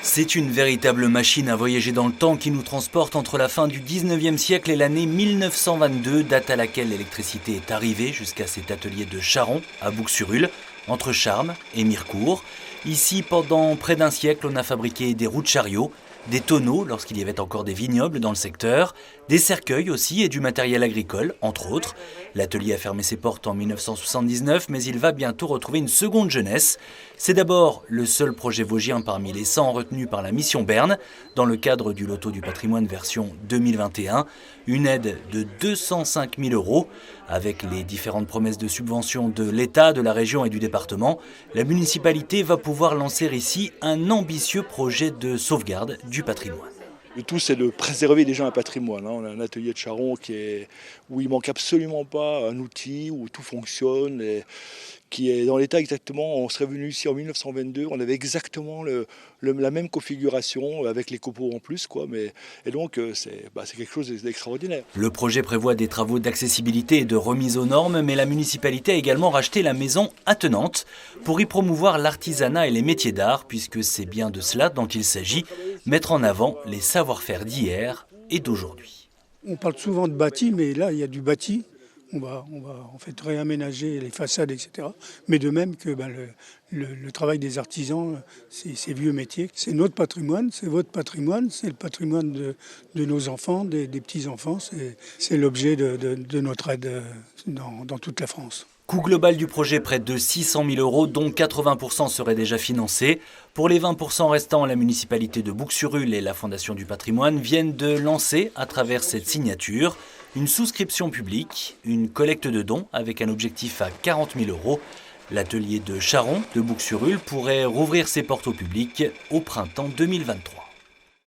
C'est une véritable machine à voyager dans le temps qui nous transporte entre la fin du 19e siècle et l'année 1922, date à laquelle l'électricité est arrivée jusqu'à cet atelier de Charon, à Boucs-sur-Hull, entre Charmes et Mirecourt. Ici, pendant près d'un siècle, on a fabriqué des roues de chariot, des tonneaux lorsqu'il y avait encore des vignobles dans le secteur, des cercueils aussi et du matériel agricole, entre autres. L'atelier a fermé ses portes en 1979, mais il va bientôt retrouver une seconde jeunesse. C'est d'abord le seul projet vosgien parmi les 100 retenus par la mission Berne, dans le cadre du Loto du patrimoine version 2021, une aide de 205 000 €. Avec les différentes promesses de subvention de l'État, de la région et du département, la municipalité va pouvoir lancer ici un ambitieux projet de sauvegarde du patrimoine. Le tout, c'est de préserver déjà un patrimoine. On a un atelier de Charon où il manque absolument pas un outil, où tout fonctionne, et qui est dans l'état exactement. On serait venu ici en 1922, on avait exactement la même configuration avec les copeaux en plus, et donc c'est quelque chose d'extraordinaire. Le projet prévoit des travaux d'accessibilité et de remise aux normes, mais la municipalité a également racheté la maison attenante pour y promouvoir l'artisanat et les métiers d'art, puisque c'est bien de cela dont il s'agit, mettre en avant les savoir-faire d'hier et d'aujourd'hui. On parle souvent de bâti, mais là il y a du bâti. On va en fait réaménager les façades, etc. Mais de même que le travail des artisans, ces vieux métiers, c'est notre patrimoine, c'est votre patrimoine, c'est le patrimoine de nos enfants, des petits-enfants. C'est l'objet de notre aide dans toute la France. Coût global du projet près de 600 000 €, dont 80% seraient déjà financés. Pour les 20% restants, la municipalité de Boucs-sur-Hull et la Fondation du patrimoine viennent de lancer, à travers cette signature, une souscription publique, une collecte de dons avec un objectif à 40 000 €. L'atelier de Charon de Boucs-sur-Hull pourrait rouvrir ses portes au public au printemps 2023.